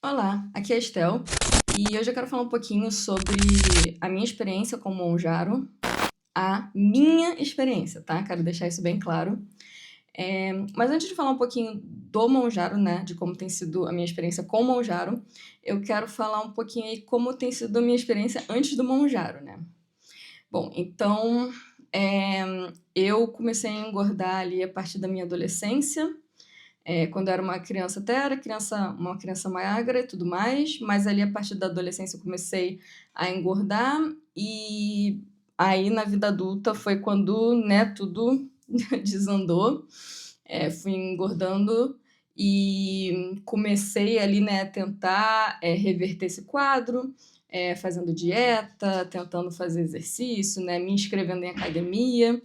Olá, aqui é a Estel e hoje eu quero falar um pouquinho sobre a minha experiência com o Monjaro, a minha experiência, tá? Quero deixar isso bem claro. Mas antes de falar um pouquinho do Monjaro, né, de como tem sido a minha experiência com o Monjaro, eu quero falar um pouquinho aí como tem sido a minha experiência antes do Monjaro, né? Bom, então é, eu comecei a engordar ali a partir da minha adolescência. Quando eu era uma criança, até era uma criança magra e tudo mais, mas ali a partir da adolescência eu comecei a engordar e aí na vida adulta foi quando, né, tudo desandou. Fui engordando e comecei ali, né, a tentar reverter esse quadro, fazendo dieta, tentando fazer exercício, né, me inscrevendo em academia,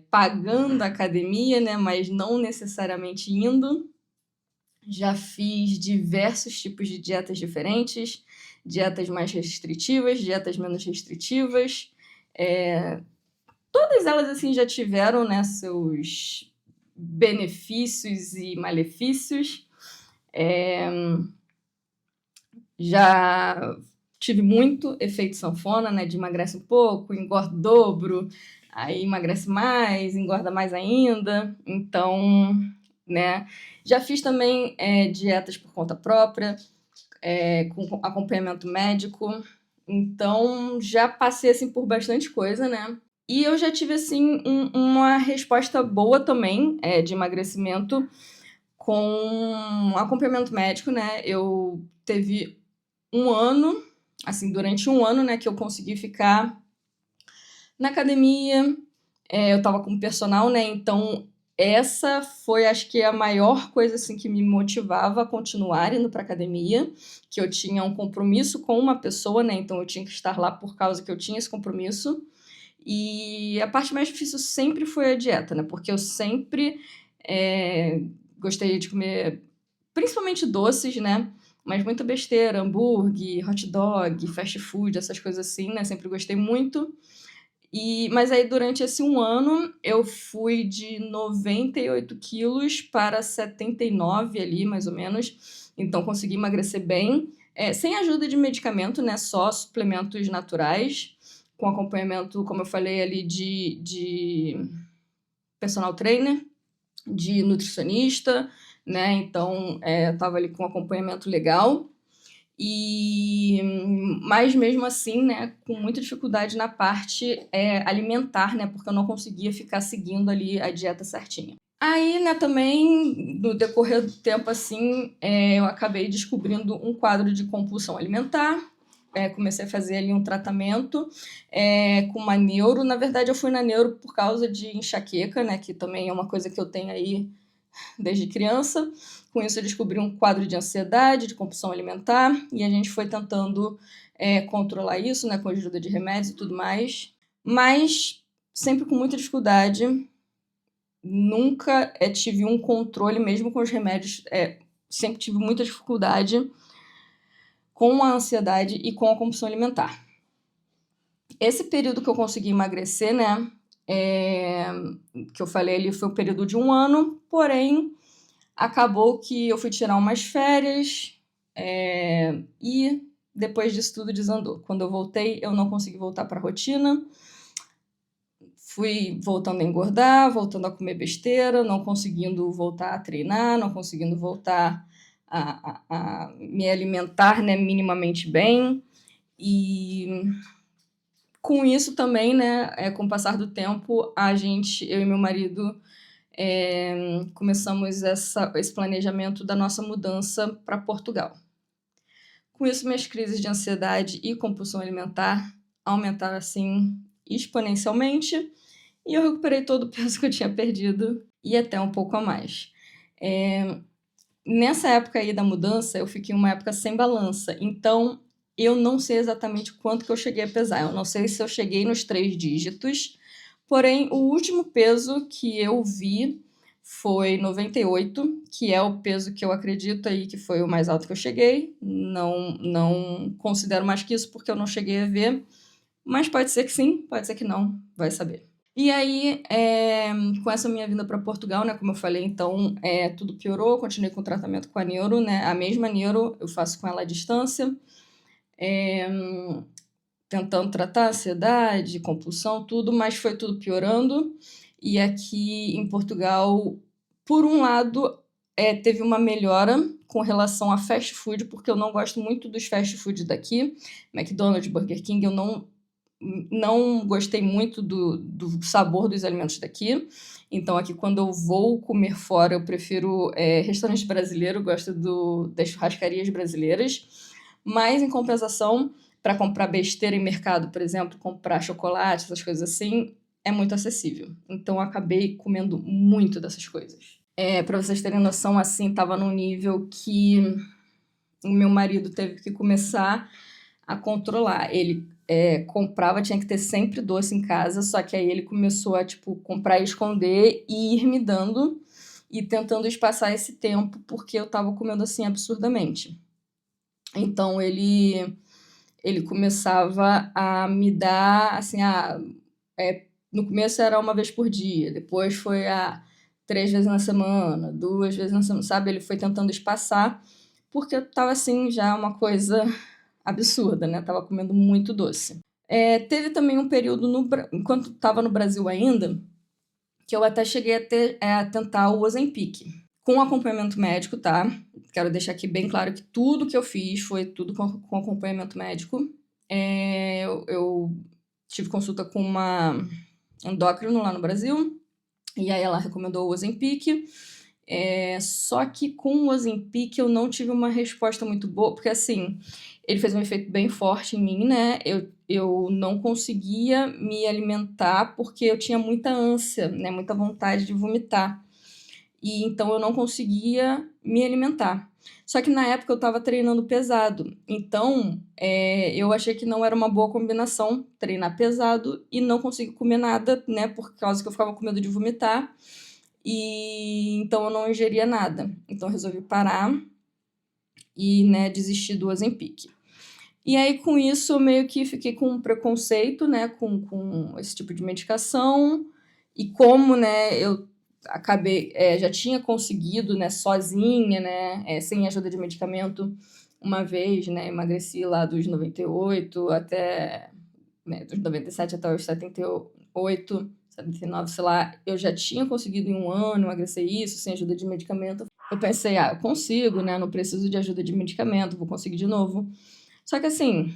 pagando a academia, né, mas não necessariamente indo. Já fiz diversos tipos de dietas diferentes, dietas mais restritivas, dietas menos restritivas. Todas elas assim já tiveram, né, seus benefícios e malefícios. Já tive muito efeito sanfona, né, de emagrece um pouco, engorda o dobro, aí emagrece mais, engorda mais ainda. Então, né, já fiz também dietas por conta própria, com acompanhamento médico. Então, já passei assim por bastante coisa, né? E eu já tive assim uma resposta boa também de emagrecimento com acompanhamento médico, né? Eu teve um ano, assim, durante um ano, né, que eu consegui ficar na academia. Eu tava com personal, né? Então, essa foi, acho que, a maior coisa assim que me motivava a continuar indo para academia, que eu tinha um compromisso com uma pessoa, né? Então, eu tinha que estar lá por causa que eu tinha esse compromisso. E a parte mais difícil sempre foi a dieta, né? Porque eu sempre gostei de comer, principalmente doces, né? Mas muita besteira, hambúrguer, hot dog, fast food, essas coisas assim, né? Sempre gostei muito. Mas aí, durante esse um ano, eu fui de 98 quilos para 79 ali, mais ou menos. Então, consegui emagrecer bem, sem ajuda de medicamento, né? Só suplementos naturais, com acompanhamento, como eu falei ali, de personal trainer, de nutricionista, né? Então, eu estava ali com um acompanhamento legal. Mas mesmo assim, né, com muita dificuldade na parte alimentar, né, porque eu não conseguia ficar seguindo ali a dieta certinha. Aí, né, também, no decorrer do tempo, assim, eu acabei descobrindo um quadro de compulsão alimentar. Comecei a fazer ali um tratamento com uma neuro. Na verdade, eu fui na neuro por causa de enxaqueca, né, que também é uma coisa que eu tenho aí desde criança. Com isso, eu descobri um quadro de ansiedade, de compulsão alimentar, e a gente foi tentando controlar isso, né, com a ajuda de remédios e tudo mais, mas sempre com muita dificuldade. Nunca tive um controle, mesmo com os remédios, sempre tive muita dificuldade com a ansiedade e com a compulsão alimentar. Esse período que eu consegui emagrecer, né, que eu falei ali, foi um período de um ano, porém acabou que eu fui tirar umas férias e depois disso tudo desandou. Quando eu voltei, eu não consegui voltar para a rotina. Fui voltando a engordar, voltando a comer besteira, não conseguindo voltar a treinar, não conseguindo voltar a me alimentar, né, minimamente bem. E com isso também, né, com o passar do tempo, eu e meu marido, começamos esse planejamento da nossa mudança para Portugal. Com isso, minhas crises de ansiedade e compulsão alimentar aumentaram assim exponencialmente e eu recuperei todo o peso que eu tinha perdido e até um pouco a mais. Nessa época aí da mudança, eu fiquei uma época sem balança, então eu não sei exatamente quanto que eu cheguei a pesar. Eu não sei se eu cheguei nos 3 dígitos, porém, o último peso que eu vi foi 98, que é o peso que eu acredito aí que foi o mais alto que eu cheguei. Não considero mais que isso porque eu não cheguei a ver, mas pode ser que sim, pode ser que não, vai saber. E aí, com essa minha vinda para Portugal, né, como eu falei, então, tudo piorou, continuei com o tratamento com a neuro, né, a mesma neuro, eu faço com ela à distância, tentando tratar ansiedade, compulsão, tudo, mas foi tudo piorando. E aqui em Portugal, por um lado, teve uma melhora com relação a fast food, porque eu não gosto muito dos fast foods daqui, McDonald's, Burger King, eu não gostei muito do sabor dos alimentos daqui. Então, aqui, quando eu vou comer fora, eu prefiro restaurante brasileiro, gosto das churrascarias brasileiras. Mas, em compensação, para comprar besteira em mercado, por exemplo, comprar chocolate, essas coisas assim, é muito acessível. Então, eu acabei comendo muito dessas coisas. Para vocês terem noção, assim, estava num nível que o meu marido teve que começar a controlar. Ele comprava, tinha que ter sempre doce em casa, só que aí ele começou a, tipo, comprar e esconder e ir me dando e tentando espaçar esse tempo, porque eu estava comendo, assim, absurdamente. Então, ele começava a me dar, assim, no começo era uma vez por dia, depois foi 3 vezes na semana, 2 vezes na semana, sabe? Ele foi tentando espaçar, porque estava, assim, já uma coisa absurda, né? Tava comendo muito doce. Teve também um período, enquanto estava no Brasil ainda, que eu até cheguei a tentar o Ozempic, com acompanhamento médico, tá? Quero deixar aqui bem claro que tudo que eu fiz foi tudo com acompanhamento médico. Eu tive consulta com uma endócrino lá no Brasil, e aí ela recomendou o Ozempic. Só que com o Ozempic eu não tive uma resposta muito boa, porque assim, ele fez um efeito bem forte em mim, né? Eu não conseguia me alimentar porque eu tinha muita ânsia, né? Muita vontade de vomitar. E então eu não conseguia me alimentar. Só que na época eu estava treinando pesado. Então, eu achei que não era uma boa combinação treinar pesado e não conseguir comer nada, né? Por causa que eu ficava com medo de vomitar. E então eu não ingeria nada. Então eu resolvi parar e, né, desistir do Ozempic. E aí, com isso, eu meio que fiquei com um preconceito, né, com esse tipo de medicação. E como, né, eu acabei, já tinha conseguido, né, sozinha, né, sem ajuda de medicamento, uma vez, né, emagreci lá dos 98 até, né, dos 97 até os 78, 79, sei lá, eu já tinha conseguido em um ano emagrecer isso, sem ajuda de medicamento. Eu pensei, eu consigo, né, não preciso de ajuda de medicamento, vou conseguir de novo. Só que assim,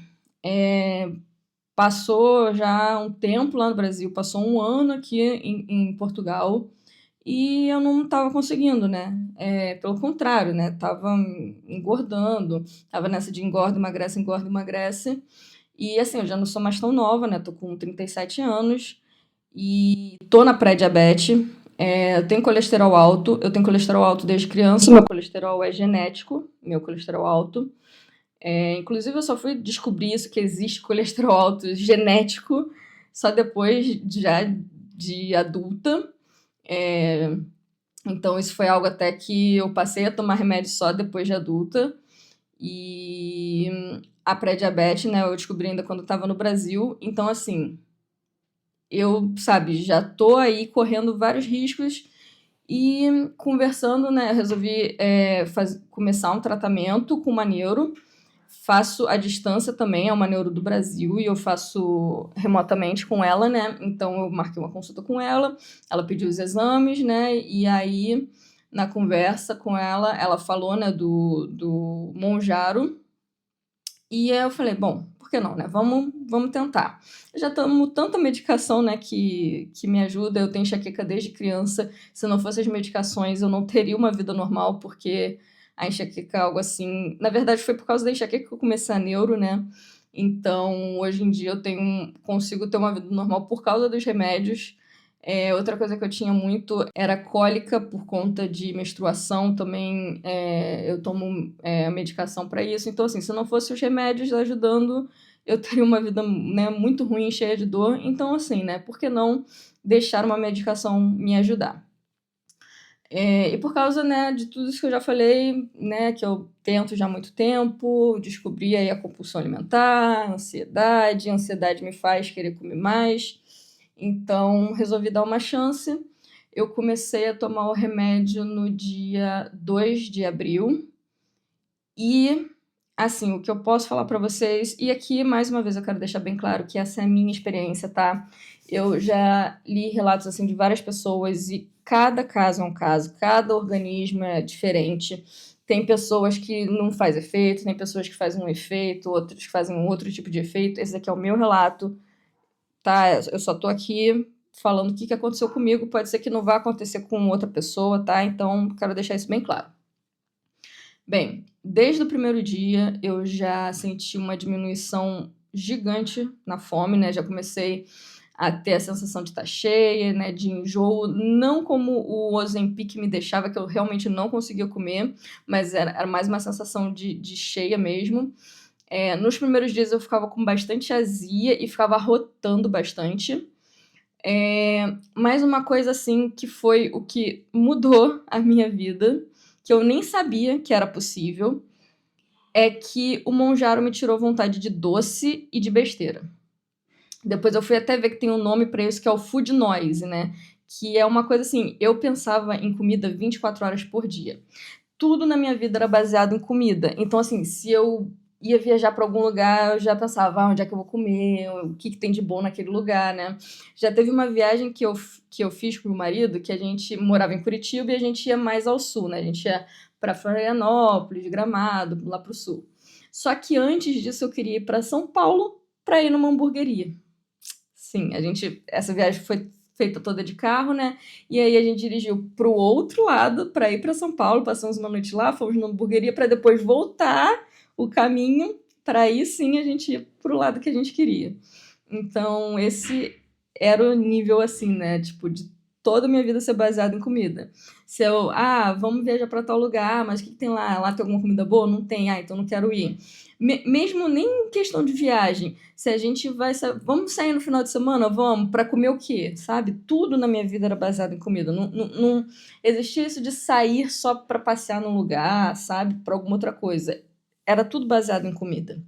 passou já um tempo lá no Brasil, passou um ano aqui em Portugal e eu não estava conseguindo, né? Pelo contrário, né? Tava engordando, tava nessa de engorda, emagrece, engorda, emagrece. E assim, eu já não sou mais tão nova, né? Tô com 37 anos e tô na pré-diabetes. Eu tenho colesterol alto desde criança, meu colesterol é genético, meu colesterol alto. Inclusive, eu só fui descobrir isso, que existe colesterol alto genético, só depois já de adulta. É, então, isso foi algo até que eu passei a tomar remédio só depois de adulta. E a pré-diabetes, né, eu descobri ainda quando estava no Brasil. Então, assim, eu, sabe, já tô aí correndo vários riscos e conversando, né, eu resolvi começar um tratamento com uma neuro. Faço à distância também, é uma neuro do Brasil, e eu faço remotamente com ela, né? Então eu marquei uma consulta com ela, ela pediu os exames, né? E aí, na conversa com ela, ela falou, né, do Monjaro, e aí eu falei, bom, por que não, né? Vamos tentar. Eu já tomo tanta medicação, né, que me ajuda, eu tenho enxaqueca desde criança, se não fossem as medicações eu não teria uma vida normal, porque a enxaqueca é algo assim... Na verdade, foi por causa da enxaqueca que eu comecei a neuro, né? Então, hoje em dia eu consigo ter uma vida normal por causa dos remédios. Outra coisa que eu tinha muito era cólica por conta de menstruação, também eu tomo medicação para isso. Então, assim, se não fosse os remédios ajudando, eu teria uma vida, né, muito ruim, cheia de dor. Então, assim, né, por que não deixar uma medicação me ajudar? E por causa, né, de tudo isso que eu já falei, né, que eu tento já há muito tempo, descobri aí a compulsão alimentar, a ansiedade me faz querer comer mais. Então, resolvi dar uma chance. Eu comecei a tomar o remédio no dia 2 de abril. E, assim, o que eu posso falar para vocês, e aqui, mais uma vez, eu quero deixar bem claro que essa é a minha experiência, tá? Eu já li relatos, assim, de várias pessoas e cada caso é um caso, cada organismo é diferente. Tem pessoas que não faz efeito, tem pessoas que fazem um efeito, outras que fazem um outro tipo de efeito. Esse aqui é o meu relato, tá? Eu só tô aqui falando o que aconteceu comigo, pode ser que não vá acontecer com outra pessoa, tá? Então, quero deixar isso bem claro. Bem, desde o primeiro dia eu já senti uma diminuição gigante na fome, né? Já comecei a ter a sensação de estar cheia, né? De enjoo, não como o Ozempic me deixava, que eu realmente não conseguia comer, mas era mais uma sensação de cheia mesmo. Nos primeiros dias eu ficava com bastante azia e ficava arrotando bastante. Mais uma coisa assim que foi o que mudou a minha vida, que eu nem sabia que era possível, é que o Monjaro me tirou vontade de doce e de besteira. Depois eu fui até ver que tem um nome para isso, que é o food noise, né? Que é uma coisa assim, eu pensava em comida 24 horas por dia. Tudo na minha vida era baseado em comida. Então, assim, se eu ia viajar para algum lugar, eu já pensava, onde é que eu vou comer, o que tem de bom naquele lugar, né? Já teve uma viagem que eu fiz com o meu marido, que a gente morava em Curitiba e a gente ia mais ao sul, né? A gente ia para Florianópolis, Gramado, lá pro sul. Só que antes disso eu queria ir para São Paulo para ir numa hamburgueria. Sim, essa viagem foi feita toda de carro, né? E aí a gente dirigiu pro outro lado para ir para São Paulo, passamos uma noite lá, fomos numa hamburgueria para depois voltar o caminho para aí sim a gente ir pro lado que a gente queria. Então, esse era o nível assim, né? Tipo, de toda a minha vida ser baseada em comida. Se eu, vamos viajar para tal lugar, mas o que tem lá? Lá tem alguma comida boa? Não tem, então não quero ir. Mesmo nem em questão de viagem, se a gente vai, vamos sair no final de semana? Vamos, para comer o quê? Sabe? Tudo na minha vida era baseado em comida. Não existia isso de sair só para passear num lugar, sabe? Para alguma outra coisa. Era tudo baseado em comida.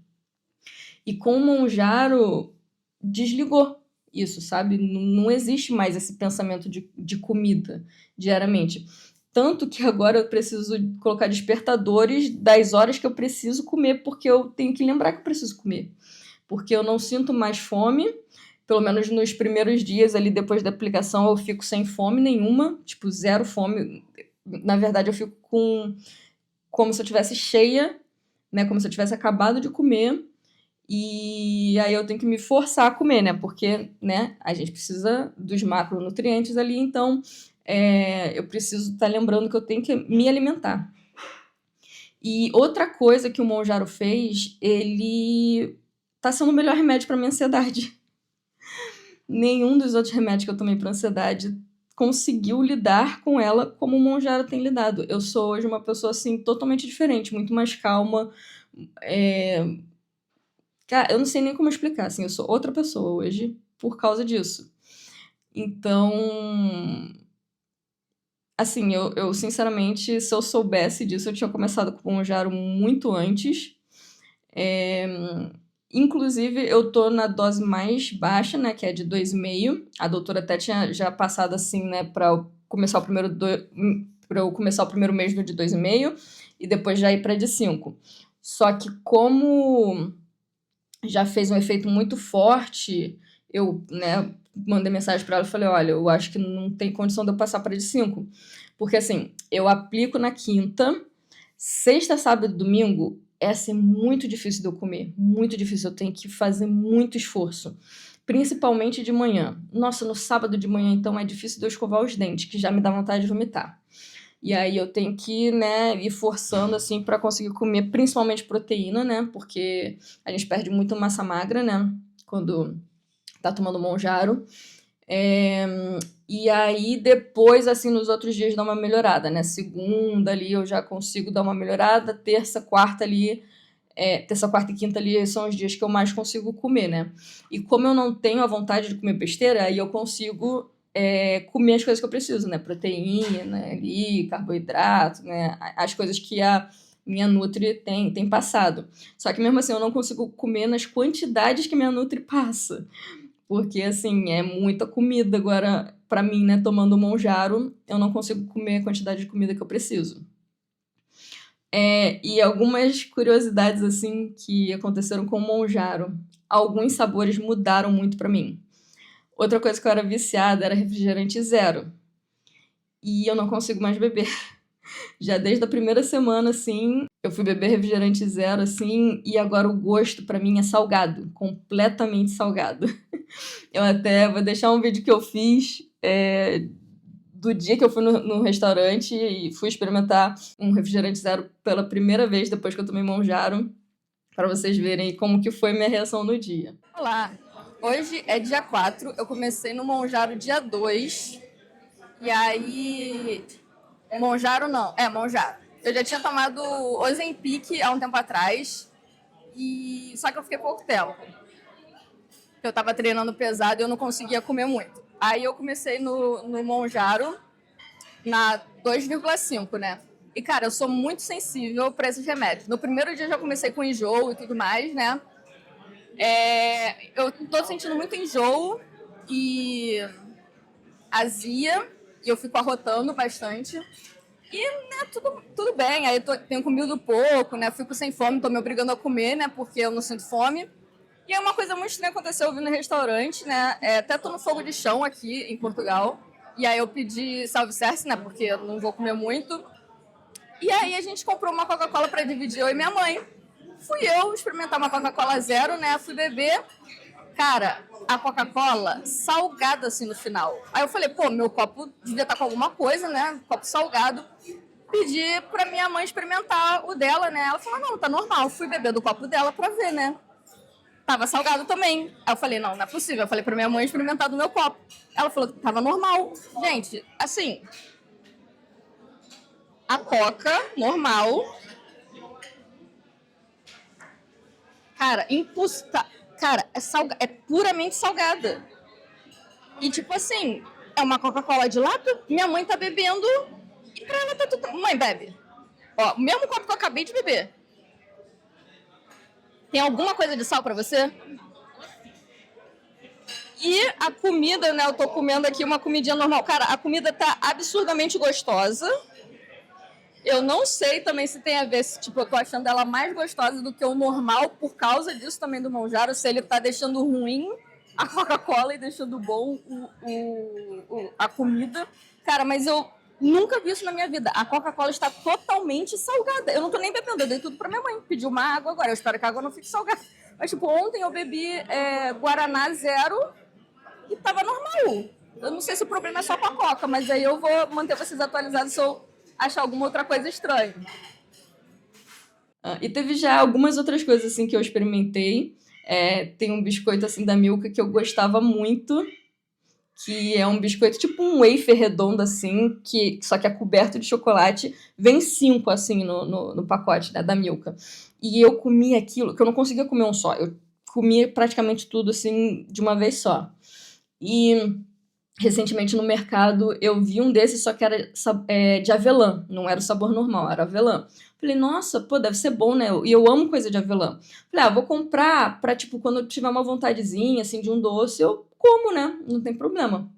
E com o Monjaro, desligou isso, sabe? Não existe mais esse pensamento de comida diariamente. Tanto que agora eu preciso colocar despertadores das horas que eu preciso comer, porque eu tenho que lembrar que eu preciso comer. Porque eu não sinto mais fome, pelo menos nos primeiros dias ali depois da aplicação eu fico sem fome nenhuma, tipo, zero fome. Na verdade, eu fico como se eu tivesse cheia, né? Como se eu tivesse acabado de comer. E aí eu tenho que me forçar a comer, né? Porque, né, a gente precisa dos macronutrientes ali, então eu preciso estar lembrando que eu tenho que me alimentar. E outra coisa que o Monjaro fez, ele tá sendo o melhor remédio para minha ansiedade. Nenhum dos outros remédios que eu tomei para ansiedade conseguiu lidar com ela como o Monjaro tem lidado. Eu sou hoje uma pessoa assim totalmente diferente, muito mais calma. Cara, eu não sei nem como explicar, assim, eu sou outra pessoa hoje por causa disso. Então, assim, eu sinceramente, se eu soubesse disso, eu tinha começado com o Monjaro muito antes. É, inclusive, eu tô na dose mais baixa, né, que é de 2,5. A doutora até tinha já passado assim, né, para eu começar o primeiro mês do de 2,5 e depois já ir para de 5. Só que como já fez um efeito muito forte, eu, né, mandei mensagem para ela e falei, olha, eu acho que não tem condição de eu passar para de 5. Porque, assim, eu aplico na quinta, sexta, sábado e domingo, é, assim, muito difícil de eu comer. Muito difícil, eu tenho que fazer muito esforço. Principalmente de manhã. Nossa, no sábado de manhã, então, é difícil de eu escovar os dentes, que já me dá vontade de vomitar. E aí eu tenho que, né, ir forçando, assim, para conseguir comer, principalmente proteína, né, porque a gente perde muito massa magra, né, quando tá tomando Monjaro. E aí depois, assim, nos outros dias dá uma melhorada, né, segunda ali eu já consigo dar uma melhorada, terça, quarta ali, terça, quarta e quinta ali são os dias que eu mais consigo comer, né. E como eu não tenho a vontade de comer besteira, aí eu consigo comer as coisas que eu preciso, né? Proteína ali, carboidrato, né? As coisas que a minha Nutri tem passado. Só que mesmo assim eu não consigo comer nas quantidades que minha Nutri passa. porque, assim, é muita comida. Agora, pra mim, né, tomando o Monjaro, eu não consigo comer a quantidade de comida que eu preciso. E algumas curiosidades, assim, que aconteceram com o Monjaro. Alguns sabores mudaram muito pra mim. Outra coisa que eu era viciada era refrigerante zero. E eu não consigo mais beber. Já desde a primeira semana, assim, eu fui beber refrigerante zero, assim, e agora o gosto pra mim é salgado, completamente salgado. Eu até vou deixar um vídeo que eu fiz do dia que eu fui no restaurante e fui experimentar um refrigerante zero pela primeira vez depois que eu tomei Monjaro, para vocês verem como que foi minha reação no dia. Olá, hoje é dia 4, eu comecei no Monjaro dia 2, e aí... Monjaro não, Monjaro. Eu já tinha tomado Ozempic há um tempo atrás, só que eu fiquei pouco tempo. Eu tava treinando pesado e eu não conseguia comer muito. Aí eu comecei no Monjaro na 2,5, né? E, cara, eu sou muito sensível para esses remédios. No primeiro dia eu já comecei com enjoo e tudo mais, né? Eu tô sentindo muito enjoo e azia, e eu fico arrotando bastante. E, né, tudo bem. Aí tenho comido pouco, né? Fico sem fome, tô me obrigando a comer, né? Porque eu não sinto fome. E aí uma coisa muito estranha aconteceu, eu vi no restaurante, né? Até tô no fogo de chão aqui em Portugal. E aí eu pedi self-service, né? Porque eu não vou comer muito. E aí a gente comprou uma Coca-Cola para dividir, eu e minha mãe. Fui eu experimentar uma Coca-Cola zero, né? Fui beber. Cara, a Coca-Cola salgada assim no final. Aí eu falei, pô, meu copo devia estar com alguma coisa, né? Copo salgado. Pedi pra minha mãe experimentar o dela, né? Ela falou, não, tá normal. Fui beber do copo dela pra ver, né? Tava salgado também. Aí eu falei, não é possível. Eu falei pra minha mãe experimentar do meu copo. Ela falou que tava normal. Gente, assim, a Coca, normal. Cara, imposta. Cara, é puramente salgada. E tipo assim, é uma Coca-Cola de lata, minha mãe tá bebendo e pra ela tá tudo. Mãe, bebe. Ó, o mesmo copo que eu acabei de beber. Tem alguma coisa de sal pra você? E a comida, né? Eu tô comendo aqui uma comidinha normal. Cara, a comida tá absurdamente gostosa. Eu não sei também se tem a ver, se, tipo, eu tô achando ela mais gostosa do que o normal por causa disso também do Monjaro, se ele tá deixando ruim a Coca-Cola e deixando bom a comida. Cara, mas eu nunca vi isso na minha vida. A Coca-Cola está totalmente salgada. Eu não tô nem bebendo, eu dei tudo pra minha mãe. Pedi uma água agora, eu espero que a água não fique salgada. Mas, tipo, ontem eu bebi Guaraná zero e tava normal. Eu não sei se o problema é só com a Coca, mas aí eu vou manter vocês atualizados se eu achar alguma outra coisa estranha. E teve já algumas outras coisas assim que eu experimentei. Tem um biscoito assim da Milka que eu gostava muito, que é um biscoito tipo um wafer redondo assim, só que é coberto de chocolate. Vem 5 assim no pacote, né, da Milka. E eu comi aquilo, que eu não conseguia comer um só. Eu comia praticamente tudo assim de uma vez só. E recentemente no mercado eu vi um desses, só que era de avelã, não era o sabor normal, era avelã. Falei, nossa, pô, deve ser bom, né? E eu amo coisa de avelã. Falei, vou comprar pra, tipo, quando eu tiver uma vontadezinha, assim, de um doce, eu como, né? Não tem problema.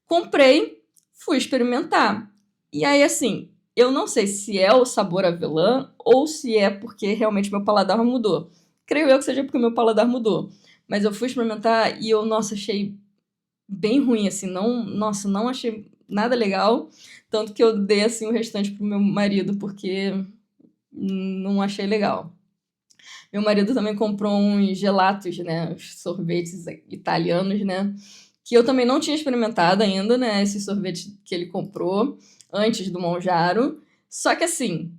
Comprei, fui experimentar. E aí, assim, eu não sei se é o sabor avelã ou se é porque realmente meu paladar mudou. Creio eu que seja porque meu paladar mudou. Mas eu fui experimentar e eu, nossa, achei bem ruim, assim, não achei nada legal, tanto que eu dei, assim, o restante pro meu marido, porque não achei legal. Meu marido também comprou uns gelatos, né, os sorvetes italianos, né, que eu também não tinha experimentado ainda, né, esse sorvete que ele comprou antes do Monjaro, só que, assim,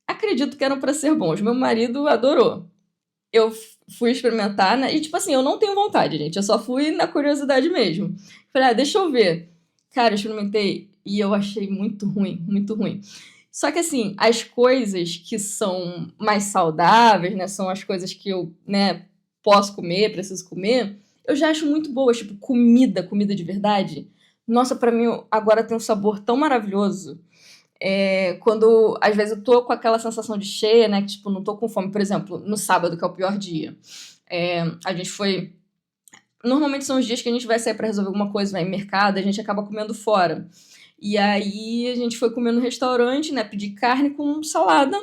acredito que eram para ser bons, meu marido adorou. Eu fui experimentar, né? E, tipo assim, eu não tenho vontade, gente. Eu só fui na curiosidade mesmo. Falei, deixa eu ver. Cara, eu experimentei e eu achei muito ruim, muito ruim. Só que, assim, as coisas que são mais saudáveis, né? São as coisas que eu, né, posso comer, preciso comer. Eu já acho muito boas, tipo, comida de verdade. Nossa, pra mim, agora tem um sabor tão maravilhoso. Quando às vezes eu tô com aquela sensação de cheia, né? Que tipo, não tô com fome. Por exemplo, no sábado, que é o pior dia. A gente foi normalmente são os dias que a gente vai sair para resolver alguma coisa, vai em mercado, a gente acaba comendo fora. E aí a gente foi comer no restaurante, né? Pedir carne com salada.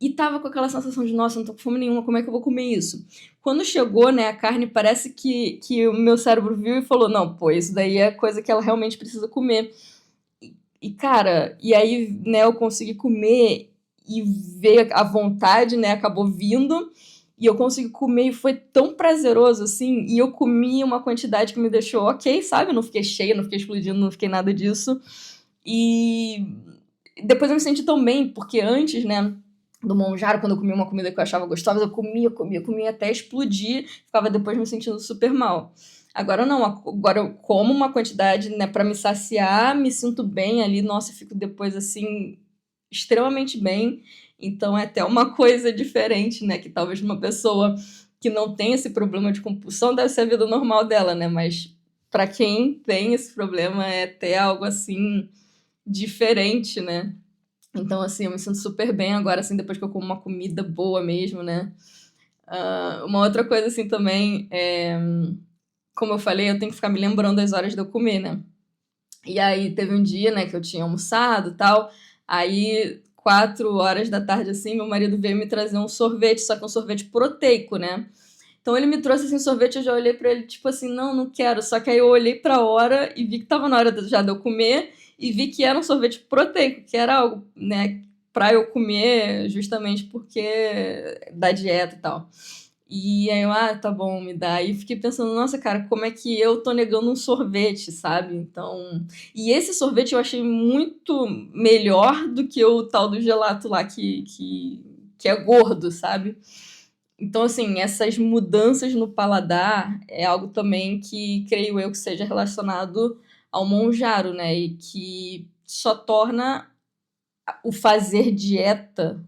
E tava com aquela sensação de, nossa, não tô com fome nenhuma, como é que eu vou comer isso? Quando chegou, né, a carne, parece que o meu cérebro viu e falou, não, pô, isso daí é coisa que ela realmente precisa comer. Cara, e aí, né, eu consegui comer e ver a vontade, né, acabou vindo, e eu consegui comer e foi tão prazeroso, assim, e eu comi uma quantidade que me deixou ok, sabe? Eu não fiquei cheia, não fiquei explodindo, não fiquei nada disso. E depois eu me senti tão bem, porque antes, né, do Monjaro, quando eu comia uma comida que eu achava gostosa, eu comia até explodir, ficava depois me sentindo super mal. Agora não, agora eu como uma quantidade, né, para me saciar, me sinto bem ali, nossa, eu fico depois assim extremamente bem. Então é até uma coisa diferente, né, que talvez uma pessoa que não tem esse problema de compulsão deve ser a vida normal dela, né, mas para quem tem esse problema é até algo assim diferente, né? Então, assim, eu me sinto super bem agora, assim, depois que eu como uma comida boa mesmo, né? Uma outra coisa, assim, também, como eu falei, eu tenho que ficar me lembrando das horas de eu comer, né? E aí teve um dia, né, que eu tinha almoçado e tal, aí 4 horas da tarde, assim, meu marido veio me trazer um sorvete, só que um sorvete proteico, né? Então ele me trouxe assim sorvete, eu já olhei pra ele, tipo assim, não, não quero. Só que aí eu olhei pra hora e vi que tava na hora já de eu comer e vi que era um sorvete proteico, que era algo, né, pra eu comer justamente porque da dieta e tal. E aí eu, tá bom, me dá. E fiquei pensando, nossa, cara, como é que eu tô negando um sorvete, sabe? Então. E esse sorvete eu achei muito melhor do que o tal do gelato lá que é gordo, sabe? Então, assim, essas mudanças no paladar é algo também que creio eu que seja relacionado ao Monjaro, né? E que só torna o fazer dieta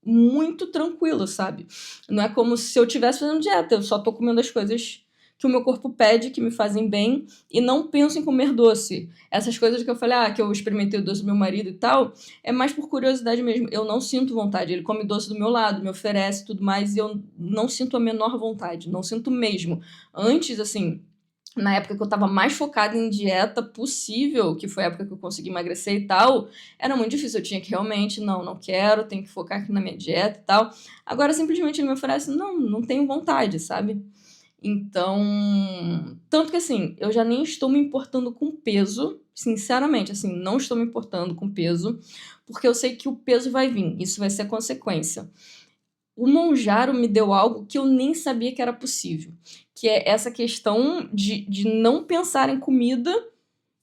muito tranquilo, sabe? Não é como se eu estivesse fazendo dieta, eu só tô comendo as coisas que o meu corpo pede, que me fazem bem, e não penso em comer doce. Essas coisas que eu falei, que eu experimentei o doce do meu marido e tal, é mais por curiosidade mesmo. Eu não sinto vontade. Ele come doce do meu lado, me oferece tudo mais, e eu não sinto a menor vontade, não sinto mesmo. Antes, assim, na época que eu estava mais focada em dieta possível, que foi a época que eu consegui emagrecer e tal, era muito difícil. Eu tinha que realmente, não quero, tenho que focar aqui na minha dieta e tal. Agora, simplesmente ele me oferece, não tenho vontade, sabe? Então, tanto que assim, eu já nem estou me importando com peso, sinceramente, assim, não estou me importando com peso, porque eu sei que o peso vai vir, isso vai ser consequência. O Monjaro me deu algo que eu nem sabia que era possível, que é essa questão de não pensar em comida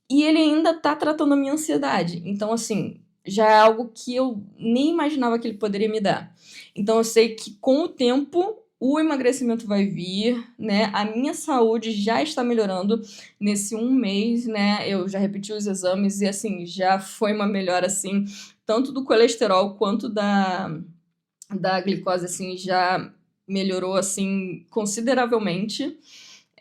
e ele ainda tá tratando a minha ansiedade. Então, assim, já é algo que eu nem imaginava que ele poderia me dar. Então, eu sei que com o tempo o emagrecimento vai vir, né? A minha saúde já está melhorando nesse 1 mês, né? Eu já repeti os exames e, assim, já foi uma melhora, assim, tanto do colesterol quanto da glicose, assim, já melhorou, assim, consideravelmente.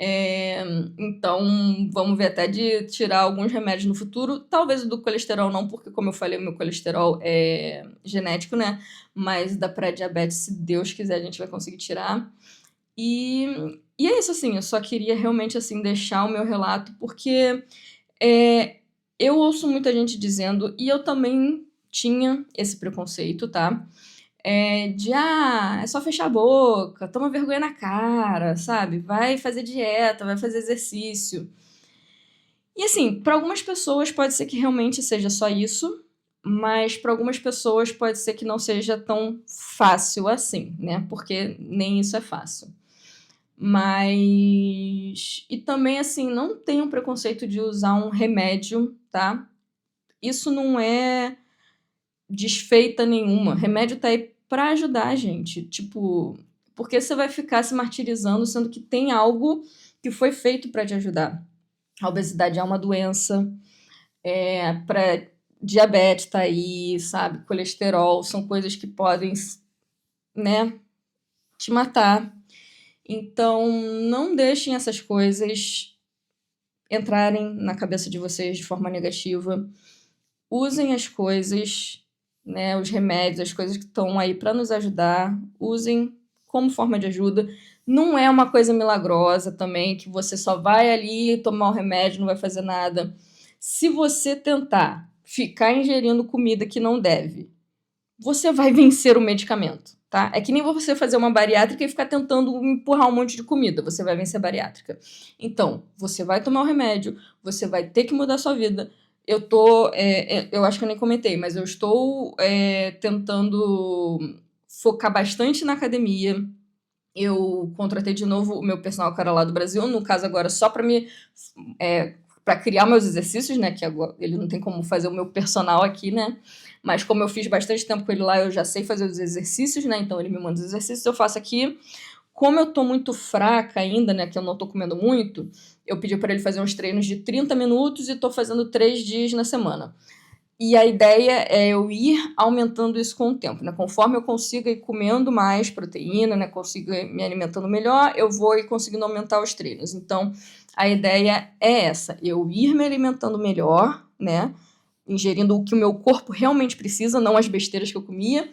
É, então, vamos ver até de tirar alguns remédios no futuro. Talvez o do colesterol não, porque, como eu falei, o meu colesterol é genético, né? Mas da pré-diabetes, se Deus quiser, a gente vai conseguir tirar. E é isso, assim, eu só queria realmente, assim, deixar o meu relato, porque eu ouço muita gente dizendo, e eu também tinha esse preconceito, tá? É só fechar a boca, toma vergonha na cara, sabe? Vai fazer dieta, vai fazer exercício. E assim, para algumas pessoas pode ser que realmente seja só isso, mas para algumas pessoas pode ser que não seja tão fácil assim, né? Porque nem isso é fácil. Mas. E também, assim, não tenho preconceito de usar um remédio, tá? Isso não é desfeita nenhuma. Remédio tá aí pra ajudar a gente. Tipo, porque você vai ficar se martirizando, sendo que tem algo que foi feito pra te ajudar. A obesidade é uma doença, para diabetes tá aí, sabe? Colesterol são coisas que podem, né, te matar. Então, não deixem essas coisas entrarem na cabeça de vocês de forma negativa. Usem as coisas, né, os remédios, as coisas que estão aí para nos ajudar, usem como forma de ajuda. Não é uma coisa milagrosa também, que você só vai ali tomar o remédio, não vai fazer nada. Se você tentar ficar ingerindo comida que não deve, você vai vencer o medicamento, tá? É que nem você fazer uma bariátrica e ficar tentando empurrar um monte de comida, você vai vencer a bariátrica. Então, você vai tomar o remédio, você vai ter que mudar a sua vida. Eu acho que eu nem comentei, mas eu estou tentando focar bastante na academia. Eu contratei de novo o meu personal cara lá do Brasil, no caso agora só para para criar meus exercícios, né? Que agora ele não tem como fazer o meu personal aqui, né? Mas como eu fiz bastante tempo com ele lá, eu já sei fazer os exercícios, né? Então ele me manda os exercícios, eu faço aqui. Como eu tô muito fraca ainda, né? Que eu não tô comendo muito, eu pedi para ele fazer uns treinos de 30 minutos e tô fazendo 3 dias na semana. E a ideia é eu ir aumentando isso com o tempo, né? Conforme eu consiga ir comendo mais proteína, né? Consigo ir me alimentando melhor, eu vou ir conseguindo aumentar os treinos. Então, a ideia é essa, eu ir me alimentando melhor, né? Ingerindo o que o meu corpo realmente precisa, não as besteiras que eu comia,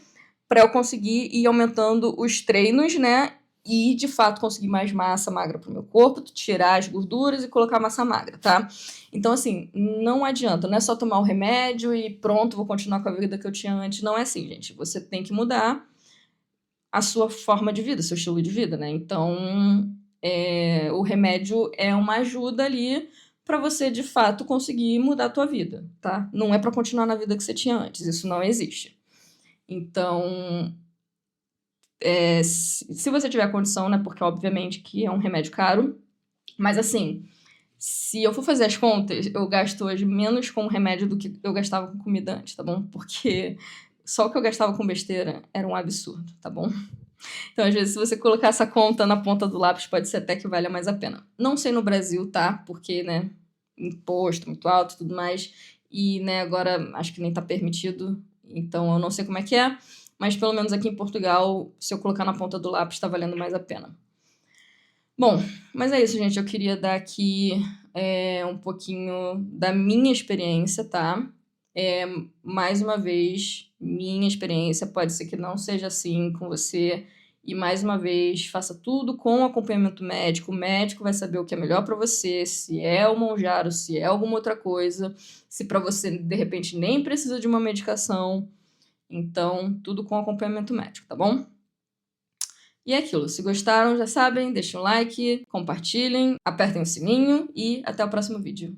para eu conseguir ir aumentando os treinos, né? E de fato conseguir mais massa magra para o meu corpo, tirar as gorduras e colocar massa magra, tá? Então, assim, não adianta, não é só tomar o remédio e pronto, vou continuar com a vida que eu tinha antes. Não é assim, gente. Você tem que mudar a sua forma de vida, seu estilo de vida, né? Então, o remédio é uma ajuda ali para você de fato conseguir mudar a tua vida, tá? Não é para continuar na vida que você tinha antes, isso não existe. Então, se você tiver condição, né? Porque obviamente que é um remédio caro, mas assim, se eu for fazer as contas, eu gasto hoje menos com remédio do que eu gastava com comida antes, tá bom? Porque só o que eu gastava com besteira era um absurdo, tá bom? Então, às vezes, se você colocar essa conta na ponta do lápis, pode ser até que valha mais a pena. Não sei no Brasil, tá? Porque, né, imposto muito alto e tudo mais. E, né, agora acho que nem tá permitido. Então, eu não sei como é que é. Mas, pelo menos aqui em Portugal, se eu colocar na ponta do lápis, tá valendo mais a pena. Bom, mas é isso, gente. Eu queria dar aqui um pouquinho da minha experiência, tá? Mais uma vez, minha experiência pode ser que não seja assim com você. E mais uma vez, faça tudo com acompanhamento médico. O médico vai saber o que é melhor para você, se é o Monjaro, se é alguma outra coisa, se para você de repente nem precisa de uma medicação. Então, tudo com acompanhamento médico, tá bom? E é aquilo, se gostaram, já sabem, deixem um like, compartilhem, apertem o sininho e até o próximo vídeo.